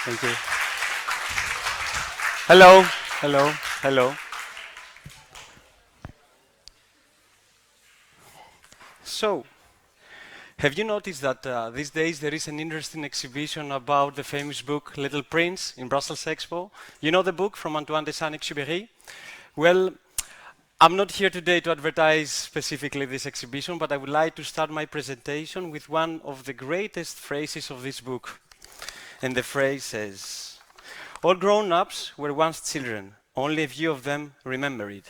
Thank you. Hello, hello, hello. So, have you noticed that these days there is an interesting exhibition about the famous book Little Prince in Brussels Expo? You know the book from Antoine de Saint-Exupéry? Well, I'm not here today to advertise specifically this exhibition, but I would like to start my presentation with one of the greatest phrases of this book. And the phrase says, "All grown-ups were once children, only a few of them remember it."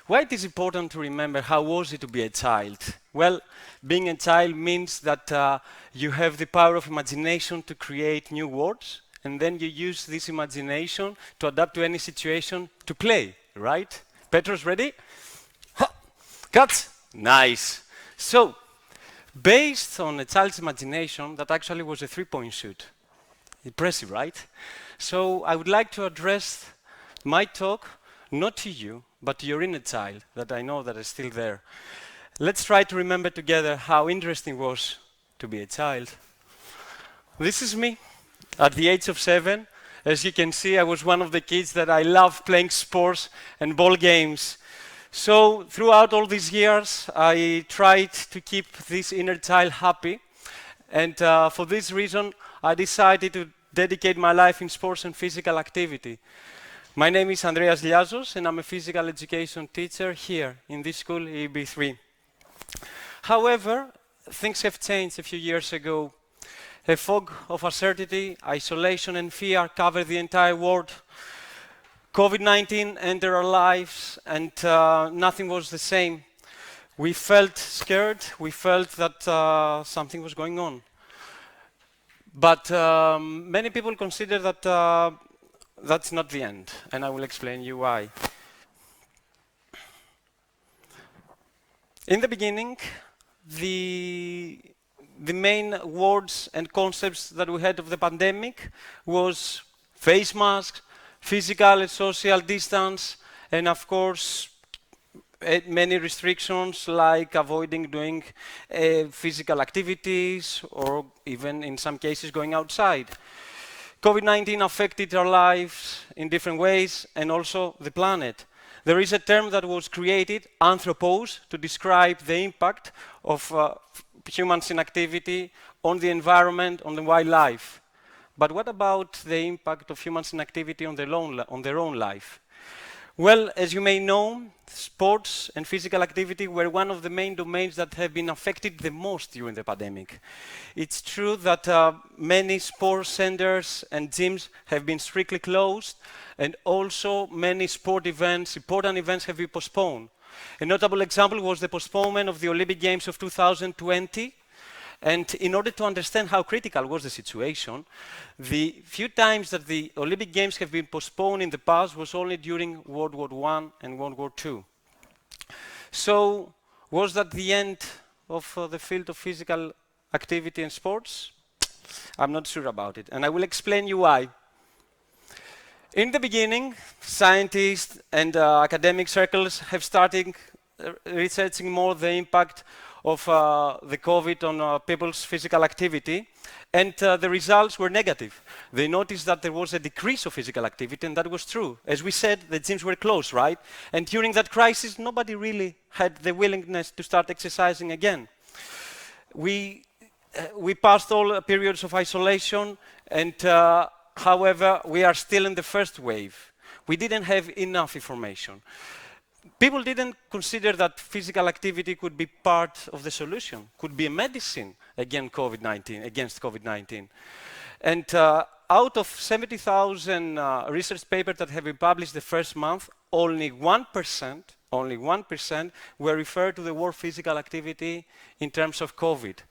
Why it is important to remember how was it to be a child? Well, being a child means that you have the power of imagination to create new words, and then you use this imagination to adapt to any situation to play, right? Petros, ready? Ha! Cut! Nice. So, based on a child's imagination, that actually was a three-point shoot. Impressive, right? So I would like to address my talk not to you, but to your inner child that I know that is still there. Let's try to remember together how interesting it was to be a child. This is me at the age of 7. As you can see, I was one of the kids that I loved playing sports and ball games. So throughout all these years, I tried to keep this inner child happy. And for this reason, I decided to dedicate my life in sports and physical activity. My name is Andreas Liazos, and I'm a physical education teacher here in this school, EEB3. However, things have changed a few years ago. A fog of uncertainty, isolation, and fear covered the entire world. Covid-19 entered our lives, and nothing was the same. We felt scared. We felt that something was going on. But many people consider that that's not the end, and I will explain you why. In the beginning, the main words and concepts that we had of the pandemic was face masks, physical and social distance, and of course, many restrictions like avoiding doing physical activities or even in some cases going outside. Covid-19 affected our lives in different ways and also the planet. There is a term that was created, anthropos, to describe the impact of humans' inactivity on the environment, on the wildlife. But what about the impact of humans' inactivity on their own life? Well, as you may know, sports and physical activity were one of the main domains that have been affected the most during the pandemic. It's true that many sports centers and gyms have been strictly closed, and also many sport events, important events, have been postponed. A notable example was the postponement of the Olympic Games of 2020. And in order to understand how critical was the situation, the few times that the Olympic Games have been postponed in the past was only during World War I and World War II. So, was that the end of the field of physical activity and sports? I'm not sure about it, and I will explain you why. In the beginning, scientists and academic circles have started researching more the impact of the COVID on people's physical activity, and the results were negative. They noticed that there was a decrease of physical activity, and that was true. As we said, the gyms were closed, right? And during that crisis, nobody really had the willingness to start exercising again. We passed all periods of isolation, and however, we are still in the first wave. We didn't have enough information. People didn't consider that physical activity could be part of the solution, could be a medicine against COVID-19. And out of 70,000 research papers that have been published the first month, only 1% were referred to the word physical activity in terms of COVID.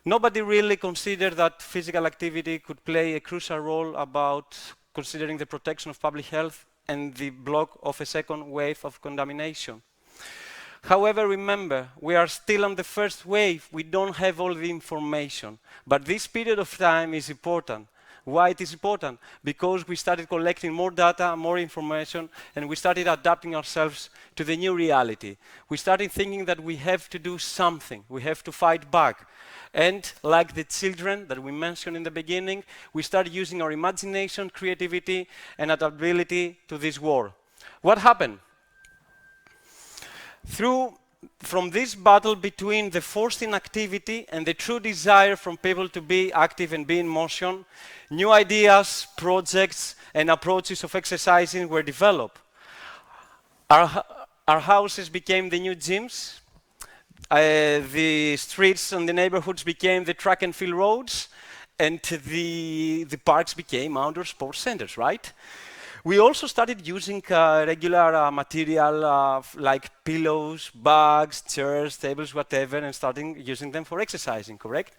Nobody really considered that physical activity could play a crucial role about considering the protection of public health and the block of a second wave of contamination. However, remember, we are still on the first wave. We don't have all the information. But this period of time is important. Why it is important? Because we started collecting more data, more information, and we started adapting ourselves to the new reality. We started thinking that we have to do something, we have to fight back. And like the children that we mentioned in the beginning, we started using our imagination, creativity, and adaptability to this war. What happened? From this battle between the forced inactivity and the true desire from people to be active and be in motion, new ideas, projects, and approaches of exercising were developed. Our houses became the new gyms. The streets and the neighborhoods became the track and field roads, and the parks became outdoor sports centers, right? We also started using regular material like pillows, bags, chairs, tables, whatever, and starting using them for exercising, correct?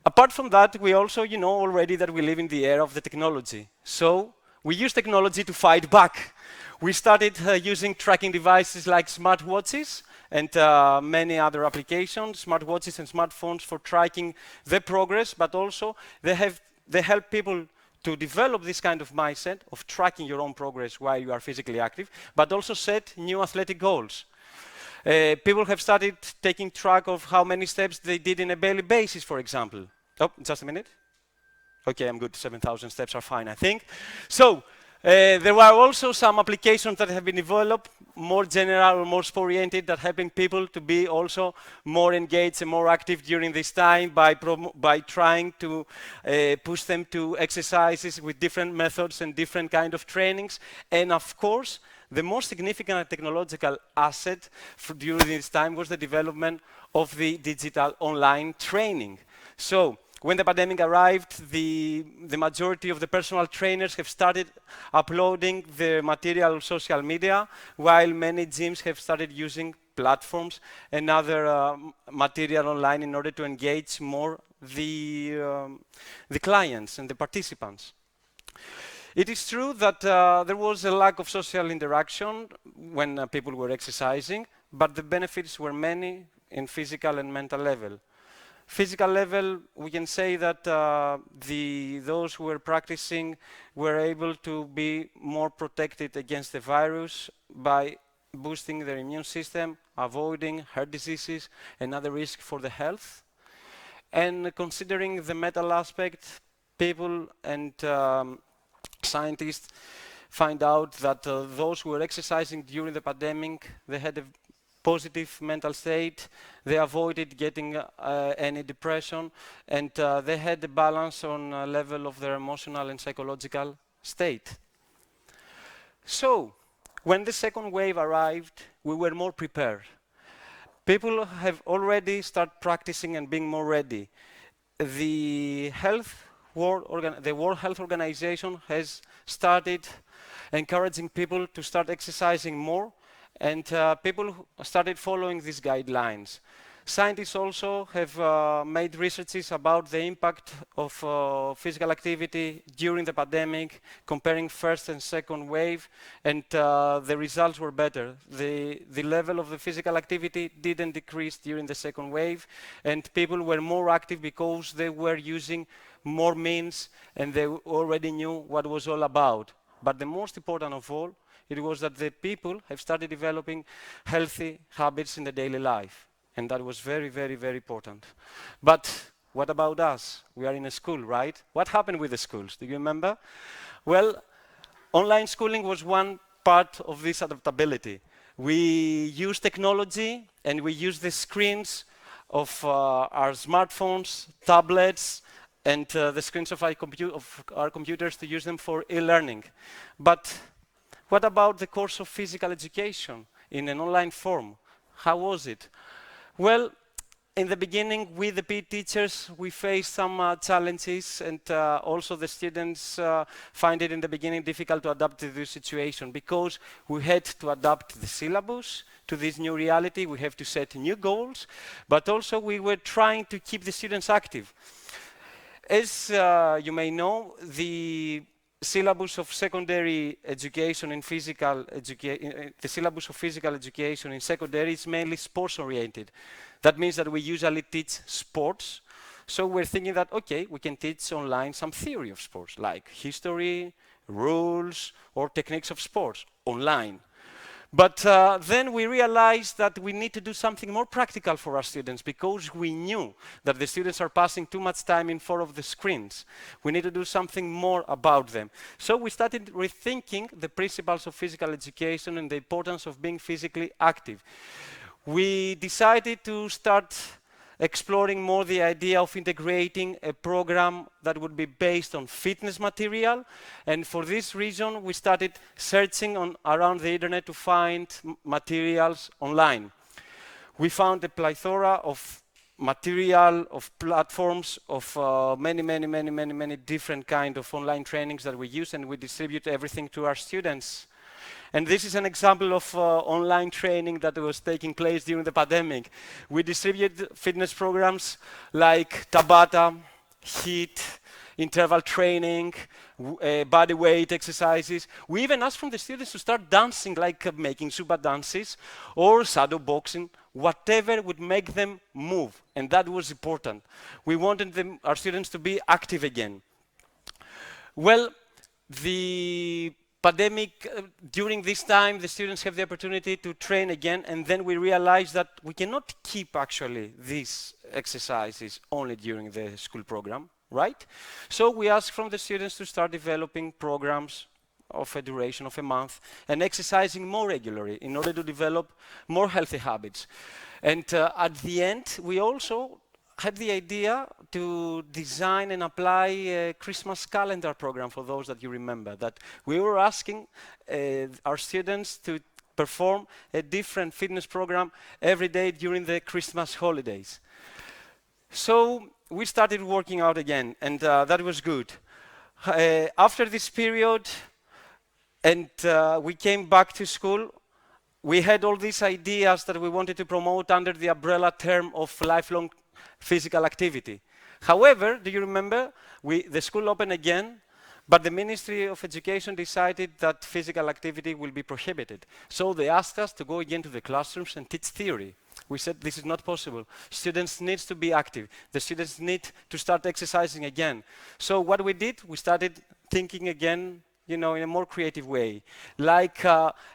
Apart from that, we also, already that we live in the era of the technology. So we use technology to fight back. We started using tracking devices like smartwatches and many other applications, smartwatches and smartphones for tracking their progress, but also they help people to develop this kind of mindset of tracking your own progress while you are physically active, but also set new athletic goals. People have started taking track of how many steps they did in a daily basis, for example. Oh, just a minute. Okay, I'm good. 7,000 steps are fine, I think. So there were also some applications that have been developed, more general or more sport-oriented, that helping people to be also more engaged and more active during this time by trying to push them to exercises with different methods and different kind of trainings. And of course, the most significant technological asset during this time was the development of the digital online training. So when the pandemic arrived, the majority of the personal trainers have started uploading the material on social media, while many gyms have started using platforms and other material online in order to engage more the clients and the participants. It is true that there was a lack of social interaction when people were exercising, but the benefits were many in physical and mental level. Physical level, we can say that those who were practicing were able to be more protected against the virus by boosting their immune system, avoiding heart diseases and other risks for the health. And considering the mental aspect, people and scientists find out that those who were exercising during the pandemic, they had a positive mental state, they avoided getting any depression, and they had a balance on level of their emotional and psychological state. So, when the second wave arrived, we were more prepared. People have already started practicing and being more ready. The World Health Organization has started encouraging people to start exercising more, and people started following these guidelines. Scientists also have made researches about the impact of physical activity during the pandemic, comparing first and second wave, and the results were better. The level of the physical activity didn't decrease during the second wave, and people were more active because they were using more means and they already knew what it was all about. But the most important of all, it was that the people have started developing healthy habits in the daily life. And that was very, very, very important. But what about us? We are in a school, right? What happened with the schools? Do you remember? Well, online schooling was one part of this adaptability. We use technology and we use the screens of our smartphones, tablets, and the screens of our computers to use them for e-learning. But what about the course of physical education in an online form? How was it? Well, in the beginning, we, the PE teachers, we faced some challenges, and also the students find it in the beginning difficult to adapt to this situation because we had to adapt the syllabus to this new reality. We have to set new goals, but also we were trying to keep the students active. As you may know, the syllabus of secondary education in physical education, the syllabus of physical education in secondary is mainly sports oriented. That means that we usually teach sports. So we're thinking that, okay, we can teach online some theory of sports, like history, rules, or techniques of sports online. But then we realized that we need to do something more practical for our students because we knew that the students are passing too much time in front of the screens. We need to do something more about them. So we started rethinking the principles of physical education and the importance of being physically active. We decided to start exploring more the idea of integrating a program that would be based on fitness material. And for this reason, we started searching around the internet to find materials online. We found a plethora of material, of platforms, of many different kind of online trainings that we use, and we distribute everything to our students. And this is an example of online training that was taking place during the pandemic. We distribute fitness programs like Tabata, HIIT, interval training, body weight exercises. We even asked from the students to start dancing, like making Zumba dances or shadow boxing, whatever would make them move. And that was important. We wanted our students to be active again. Well, the pandemic, during this time, the students have the opportunity to train again, and then we realized that we cannot keep actually these exercises only during the school program, right? So we asked from the students to start developing programs of a duration of a month and exercising more regularly in order to develop more healthy habits. And at the end, we also had the idea to design and apply a Christmas calendar program for those that you remember, that we were asking our students to perform a different fitness program every day during the Christmas holidays. So we started working out again, and that was good. After this period, and we came back to school, we had all these ideas that we wanted to promote under the umbrella term of lifelong physical activity. However, do you remember, the school opened again, but the Ministry of Education decided that physical activity will be prohibited. So they asked us to go again to the classrooms and teach theory. We said this is not possible. Students need to be active. The students need to start exercising again. So what we did, we started thinking again, in a more creative way. Like,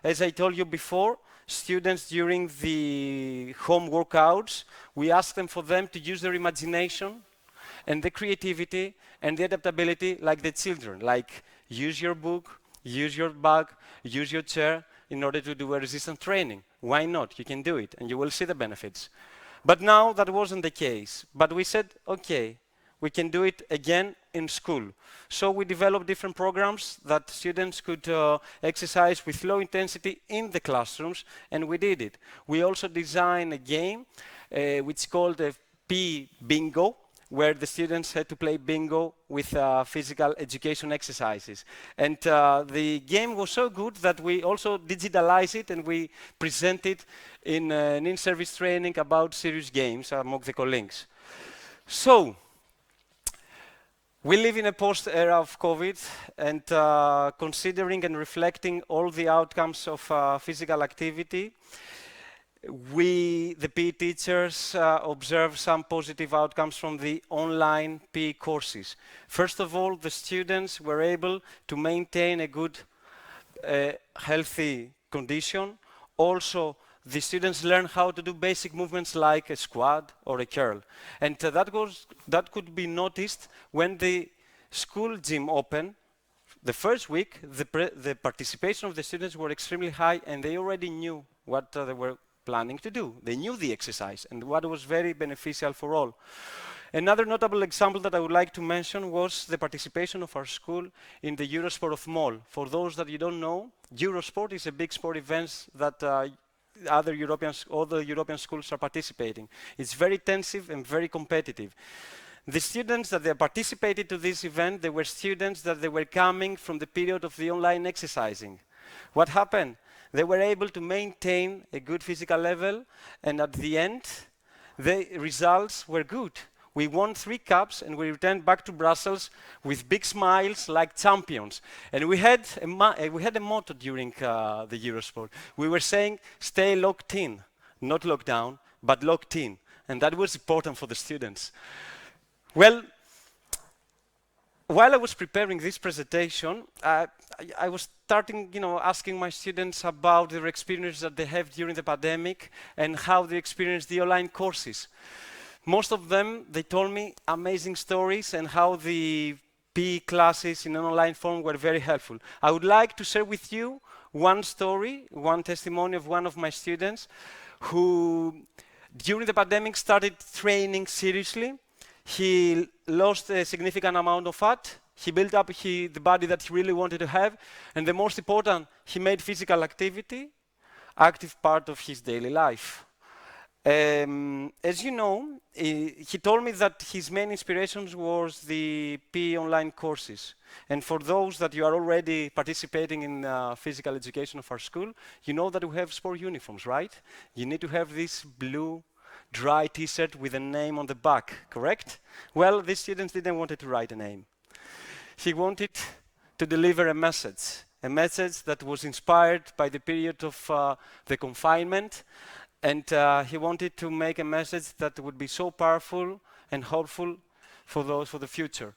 as I told you before, students during the home workouts, we asked them for them to use their imagination and the creativity and the adaptability like the children. Like, use your book, use your bag, use your chair in order to do a resistance training. Why not? You can do it, and you will see the benefits. But now that wasn't the case. But we said, okay, we can do it again in school. So we developed different programs that students could exercise with low intensity in the classrooms, and we did it. We also designed a game which is called a P Bingo, where the students had to play bingo with physical education exercises. And the game was so good that we also digitalized it and we presented in an in-service training about serious games among the colleagues. So, we live in a post-era of COVID, and considering and reflecting all the outcomes of physical activity, we, the PE teachers, observe some positive outcomes from the online PE courses. First of all, the students were able to maintain a good, healthy condition. Also, the students learn how to do basic movements like a squat or a curl. And that could be noticed when the school gym opened. The first week, the participation of the students were extremely high, and they already knew what they were planning to do. They knew the exercise, and what was very beneficial for all. Another notable example that I would like to mention was the participation of our school in the Eurosport of Mall. For those that you don't know, Eurosport is a big sport event that all the European schools are participating. It's very intensive and very competitive. The students that they participated to this event, they were students that they were coming from the period of the online exercising. What happened? They were able to maintain a good physical level, and at the end, the results were good. We won 3 cups, and we returned back to Brussels with big smiles like champions. And we had a motto during the Eurosport. We were saying, stay locked in, not locked down, but locked in. And that was important for the students. Well, while I was preparing this presentation, I was starting, asking my students about their experience that they have during the pandemic and how they experience the online courses. Most of them, they told me amazing stories and how the PE classes in an online form were very helpful. I would like to share with you one story, one testimony of one of my students who, during the pandemic, started training seriously. He lost a significant amount of fat. He built up the body that he really wanted to have. And the most important, he made physical activity active part of his daily life. As you know, he told me that his main inspirations was the PE online courses. And for those that you are already participating in physical education of our school, you know that we have sport uniforms, right? You need to have this blue dry t-shirt with a name on the back, correct? Well, these students didn't want to write a name. He wanted to deliver a message that was inspired by the period of the confinement, and he wanted to make a message that would be so powerful and hopeful for the future.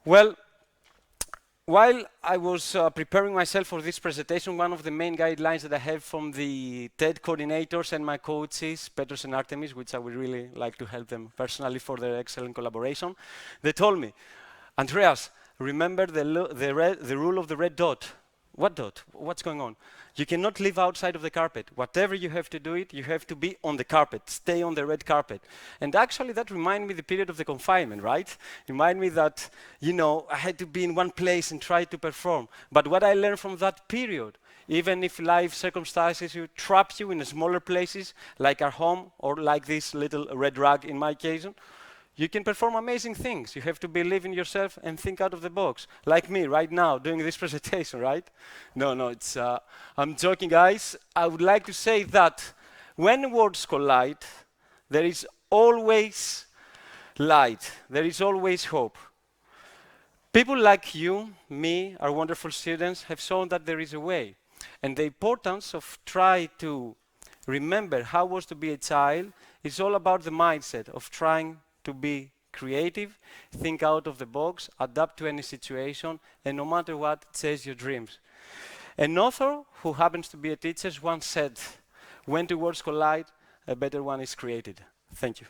Well, while I was preparing myself for this presentation, one of the main guidelines that I have from the TED coordinators and my coaches, Petros and Artemis, which I would really like to help them personally for their excellent collaboration, they told me, Andreas, remember the rule of the red dot. What dot? What's going on? You cannot live outside of the carpet. Whatever you have to do it, you have to be on the carpet, stay on the red carpet. And actually that reminded me the period of the confinement, right? Remind me that, I had to be in one place and try to perform. But what I learned from that period, even if life circumstances trap you in smaller places, like our home or like this little red rug in my case, you can perform amazing things. You have to believe in yourself and think out of the box. Like me right now doing this presentation, right? No, I'm joking, guys. I would like to say that when worlds collide, there is always light. There is always hope. People like you, me, our wonderful students, have shown that there is a way. And the importance of trying to remember how it was to be a child is all about the mindset of trying to be creative, think out of the box, adapt to any situation, and no matter what, chase your dreams. An author who happens to be a teacher once said, when two worlds collide, a better one is created. Thank you.